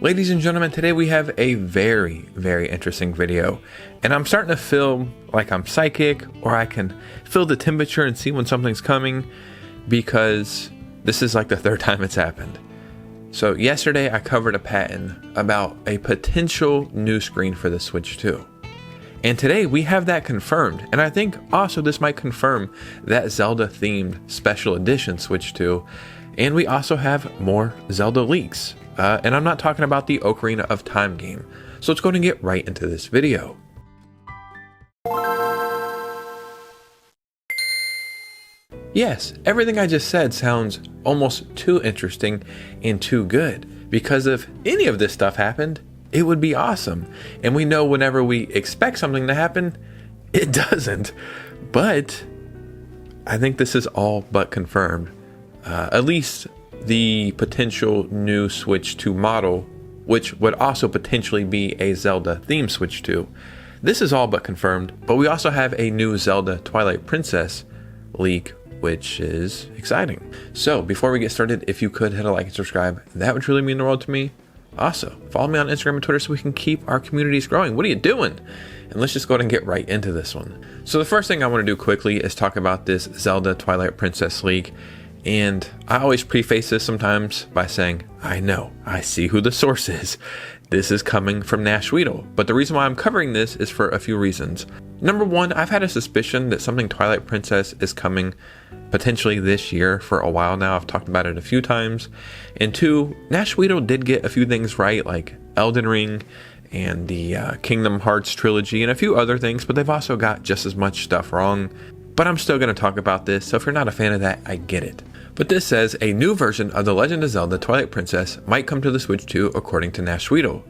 Ladies and gentlemen, today we have a very interesting video, and I'm starting to feel like I'm psychic, or I can feel the temperature and see when something's coming, because this is like the third time it's happened. So yesterday I covered a patent about a potential new screen for the Switch 2. And today we have that confirmed, and I think also this might confirm that Zelda themed special edition Switch 2, and we also have more Zelda leaks. And I'm not talking about the Ocarina of Time game, so let's go and get right into this video. Yes, everything I just said sounds almost too interesting and too good, because if any of this stuff happened, it would be awesome. And we know whenever we expect something to happen, it doesn't. But I think this is all but confirmed. At least the potential new Switch 2 model, which would also potentially be a Zelda themed Switch 2. This is all but confirmed, but we also have a new Zelda Twilight Princess leak, which is exciting. So before we get started, if you could hit a like and subscribe, that would really mean the world to me. Also, follow me on Instagram and Twitter so we can keep our communities growing. What are you doing? And let's just go ahead and get right into this one. So the first thing I want to do quickly is talk about this Zelda Twilight Princess leak. And I always preface this sometimes by saying, I know, I see who the source is. This is coming from Nash Weedle. But the reason why I'm covering this is for a few reasons. Number one, I've had a suspicion that something Twilight Princess is coming potentially this year for a while now. I've talked about it a few times. And two, Nash Weedle did get a few things right, like Elden Ring and the Kingdom Hearts trilogy and a few other things, but they've also got just as much stuff wrong. But I'm still going to talk about this, so if you're not a fan of that, I get it. But this says a new version of The Legend of Zelda Twilight Princess might come to the Switch 2 according to Nash Weedle.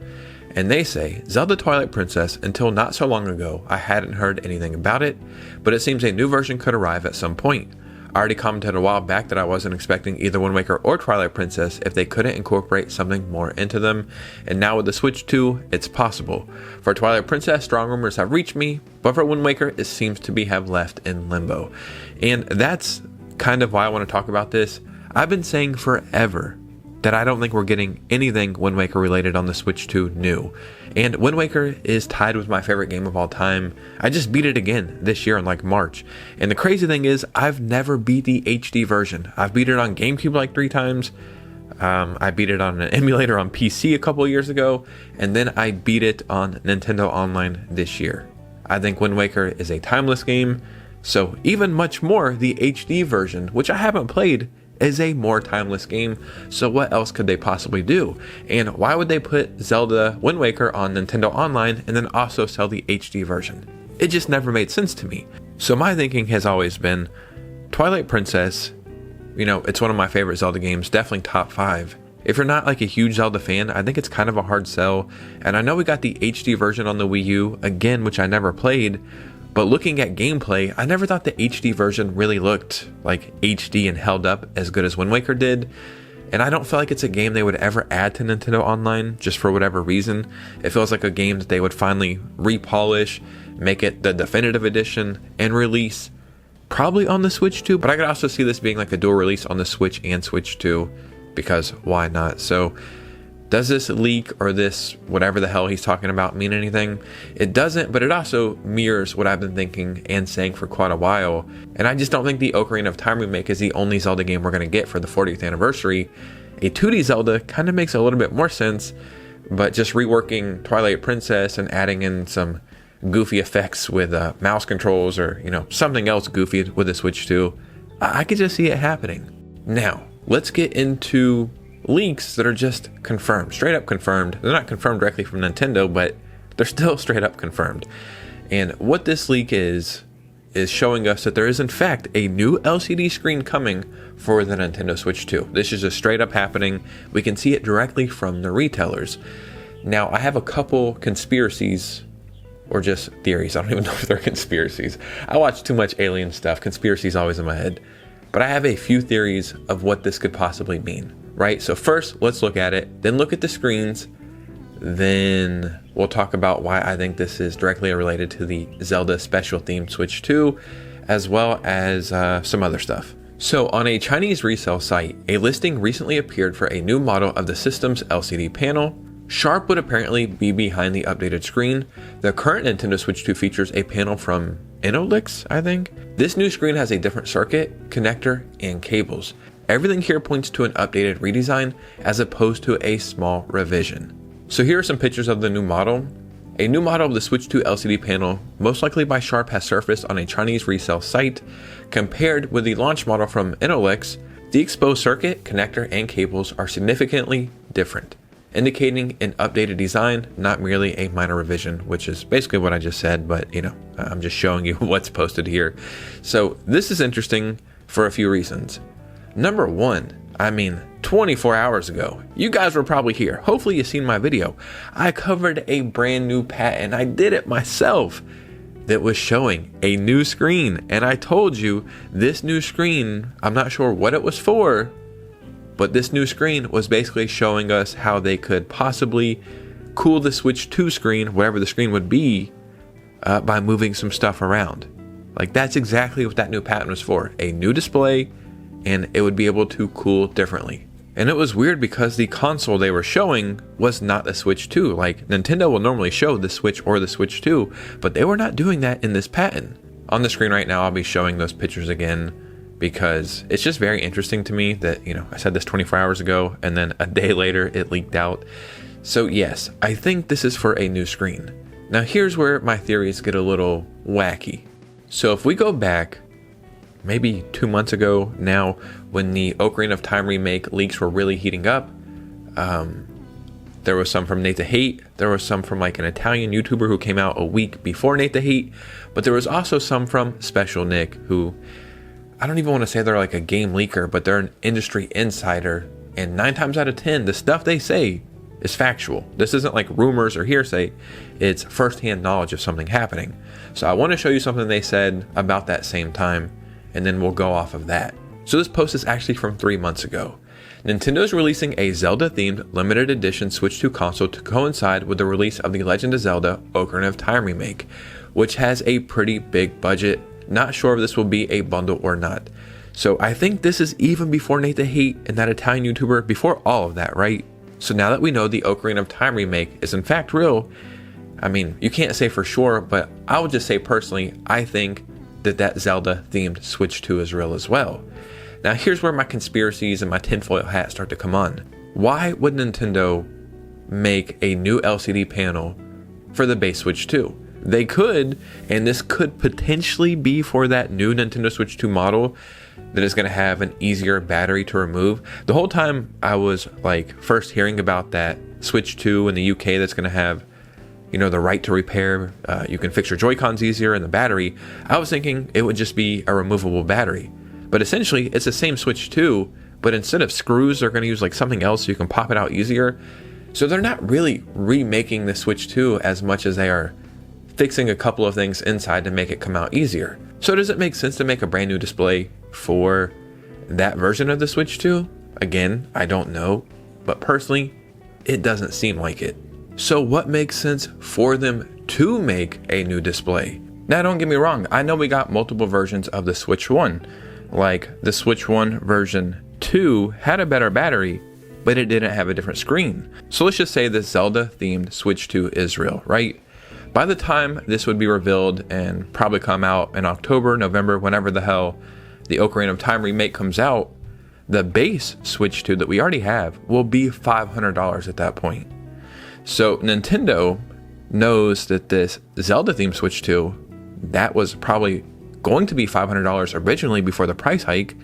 And they say, Zelda Twilight Princess, until not so long ago, I hadn't heard anything about it, but it seems a new version could arrive at some point. I already commented a while back that I wasn't expecting either Wind Waker or Twilight Princess if they couldn't incorporate something more into them, and now with the Switch 2, it's possible. For Twilight Princess, strong rumors have reached me, but for Wind Waker, it seems to be have left in limbo. And that's kind of why I want to talk about this. I've been saying forever that I don't think we're getting anything Wind Waker related on the Switch 2 new. And Wind Waker is tied with my favorite game of all time. I just beat it again this year in like March. And the crazy thing is, I've never beat the HD version. I've beat it on GameCube like 3 times. I beat it on an emulator on PC a couple of years ago. And then I beat it on Nintendo Online this year. I think Wind Waker is a timeless game. So even much more, the HD version, which I haven't played, is a more timeless game. So what else could they possibly do? And why would they put Zelda Wind Waker on Nintendo Online and then also sell the HD version? It just never made sense to me. So my thinking has always been, Twilight Princess, you know, it's one of my favorite Zelda games, definitely top 5. If you're not like a huge Zelda fan, I think it's kind of a hard sell. And I know we got the HD version on the Wii U, again, which I never played. But looking at gameplay, I never thought the HD version really looked like HD and held up as good as Wind Waker did. And I don't feel like it's a game they would ever add to Nintendo Online, just for whatever reason. It feels like a game that they would finally repolish, make it the definitive edition, and release probably on the Switch 2. But I could also see this being like a dual release on the Switch and Switch 2, because why not? So does this leak or this whatever the hell he's talking about mean anything? It doesn't, but it also mirrors what I've been thinking and saying for quite a while. And I just don't think the Ocarina of Time Remake is the only Zelda game we're going to get for the 40th anniversary. A 2D Zelda kind of makes a little bit more sense, but just reworking Twilight Princess and adding in some goofy effects with mouse controls, or you know, something else goofy with the Switch 2, I could just see it happening. Now, let's get into leaks that are just confirmed, straight up confirmed. They're not confirmed directly from Nintendo, but they're still straight up confirmed. And what this leak is showing us that there is in fact a new LCD screen coming for the Nintendo Switch 2. This is just straight up happening. We can see it directly from the retailers. Now, I have a couple conspiracies, or just theories. I don't even know if they're conspiracies. I watch too much alien stuff. Conspiracies always in my head. But I have a few theories of what this could possibly mean. Right, so first let's look at it, then look at the screens, then we'll talk about why I think this is directly related to the Zelda special themed Switch 2, as well as some other stuff. So on a Chinese resale site, a listing recently appeared for a new model of the system's LCD panel. Sharp would apparently be behind the updated screen. The current Nintendo Switch 2 features a panel from Inolix, I think. This new screen has a different circuit, connector, and cables. Everything here points to an updated redesign as opposed to a small revision. So here are some pictures of the new model. A new model of the Switch 2 LCD panel, most likely by Sharp, has surfaced on a Chinese resale site. Compared with the launch model from Inolix, the exposed circuit, connector, and cables are significantly different, indicating an updated design, not merely a minor revision, which is basically what I just said, but I'm just showing you what's posted here. So this is interesting for a few reasons. Number one, 24 hours ago, you guys were probably here. Hopefully you've seen my video. I covered a brand new patent. I did it myself. That was showing a new screen. And I told you this new screen, I'm not sure what it was for, but this new screen was basically showing us how they could possibly cool the Switch 2 screen, whatever the screen would be, by moving some stuff around. Like, that's exactly what that new patent was for. A new display, and it would be able to cool differently. And it was weird because the console they were showing was not the Switch 2. Like, Nintendo will normally show the Switch or the Switch 2, but they were not doing that in this patent. On the screen right now, I'll be showing those pictures again because it's just very interesting to me that, I said this 24 hours ago and then a day later it leaked out. So yes, I think this is for a new screen. Now here's where my theories get a little wacky. So if we go back maybe 2 months ago now, when the Ocarina of Time Remake leaks were really heating up, there was some from Nate the Hate, there was some from like an Italian YouTuber who came out a week before Nate the Hate, but there was also some from Special Nick, who, I don't even want to say they're like a game leaker, but they're an industry insider, and 9 times out of 10, the stuff they say is factual. This isn't like rumors or hearsay, it's firsthand knowledge of something happening. So I want to show you something they said about that same time, and then we'll go off of that. So this post is actually from 3 months ago. Nintendo is releasing a Zelda-themed limited edition Switch 2 console to coincide with the release of The Legend of Zelda Ocarina of Time Remake, which has a pretty big budget. Not sure if this will be a bundle or not. So I think this is even before Nate the Hate and that Italian YouTuber, before all of that, right? So now that we know the Ocarina of Time Remake is in fact real, you can't say for sure, but I would just say personally, I think that Zelda-themed Switch 2 is real as well. Now here's where my conspiracies and my tinfoil hat start to come on. Why would Nintendo make a new LCD panel for the base Switch 2? They could, and this could potentially be for that new Nintendo Switch 2 model that is going to have an easier battery to remove. The whole time I was like first hearing about that Switch 2 in the UK that's going to have, the right to repair, you can fix your Joy-Cons easier, and the battery, I was thinking it would just be a removable battery. But essentially, it's the same Switch 2, but instead of screws, they're going to use like something else so you can pop it out easier. So they're not really remaking the Switch 2 as much as they are fixing a couple of things inside to make it come out easier. So does it make sense to make a brand new display for that version of the Switch 2? Again, I don't know, but personally, it doesn't seem like it. So what makes sense for them to make a new display? Now don't get me wrong, I know we got multiple versions of the Switch 1. Like the Switch 1 version 2 had a better battery, but it didn't have a different screen. So let's just say this Zelda-themed Switch 2 is real, right? By the time this would be revealed and probably come out in October, November, whenever the hell the Ocarina of Time Remake comes out, the base Switch 2 that we already have will be $500 at that point. So Nintendo knows that this Zelda-themed Switch 2, that was probably going to be $500 originally before the price hike.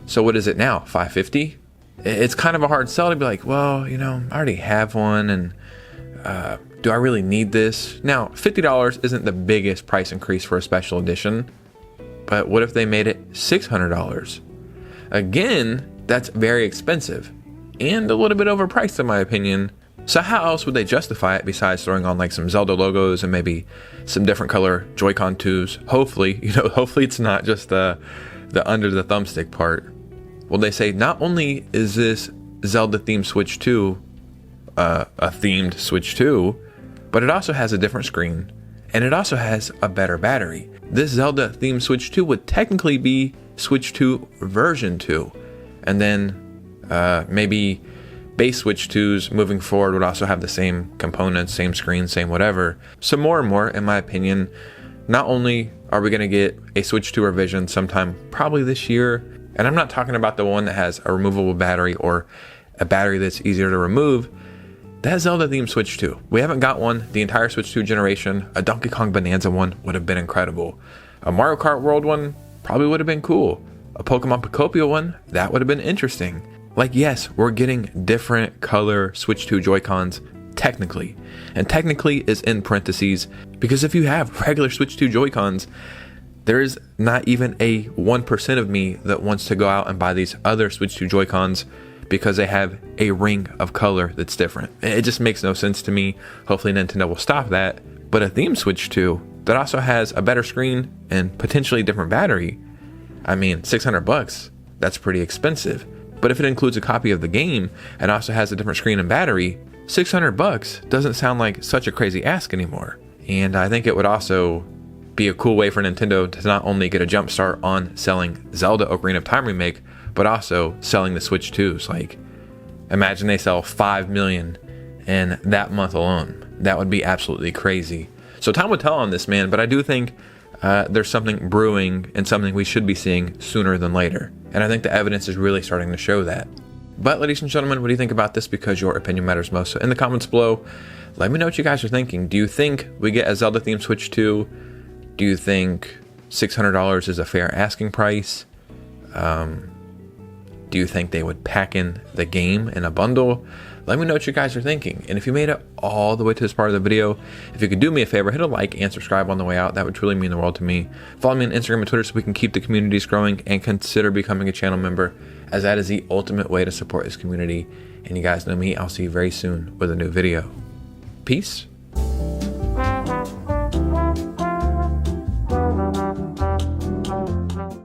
So what is it now? $550? It's kind of a hard sell to be like, well, I already have one, and do I really need this? Now, $50 isn't the biggest price increase for a special edition, but what if they made it $600? Again, that's very expensive and a little bit overpriced in my opinion. So how else would they justify it besides throwing on like some Zelda logos and maybe some different color Joy-Con 2s? Hopefully, hopefully it's not just the under the thumbstick part. Well, they say not only is this Zelda themed Switch 2 a themed Switch 2, but it also has a different screen and it also has a better battery. This Zelda themed Switch 2 would technically be Switch 2 version 2, and then maybe base Switch 2s moving forward would also have the same components, same screen, same whatever. So more and more, in my opinion, not only are we going to get a Switch 2 revision sometime probably this year, and I'm not talking about the one that has a removable battery or a battery that's easier to remove, that Zelda themed Switch 2. We haven't got one the entire Switch 2 generation. A Donkey Kong Bonanza one would have been incredible. A Mario Kart World one probably would have been cool. A Pokemon Pocopia one, that would have been interesting. Like, yes, we're getting different color Switch 2 Joy-Cons technically. And technically is in parentheses, because if you have regular Switch 2 Joy-Cons, there's not even a 1% of me that wants to go out and buy these other Switch 2 Joy-Cons because they have a ring of color that's different. It just makes no sense to me. Hopefully Nintendo will stop that. But a theme Switch 2 that also has a better screen and potentially different battery, I mean, $600, that's pretty expensive. But if it includes a copy of the game and also has a different screen and battery, $600 doesn't sound like such a crazy ask anymore. And I think it would also be a cool way for Nintendo to not only get a jump start on selling Zelda Ocarina of Time Remake, but also selling the Switch 2s. Like, imagine they sell 5 million in that month alone. That would be absolutely crazy. So time will tell on this, man, but I do think there's something brewing and something we should be seeing sooner than later. And I think the evidence is really starting to show that. But ladies and gentlemen, what do you think about this? Because your opinion matters most. So in the comments below, let me know what you guys are thinking. Do you think we get a Zelda themed Switch 2? Do you think $600 is a fair asking price? Do you think they would pack in the game in a bundle? Let me know what you guys are thinking. And if you made it all the way to this part of the video, if you could do me a favor, hit a like and subscribe on the way out. That would truly mean the world to me. Follow me on Instagram and Twitter so we can keep the communities growing, and consider becoming a channel member, as that is the ultimate way to support this community. And you guys know me. I'll see you very soon with a new video. Peace.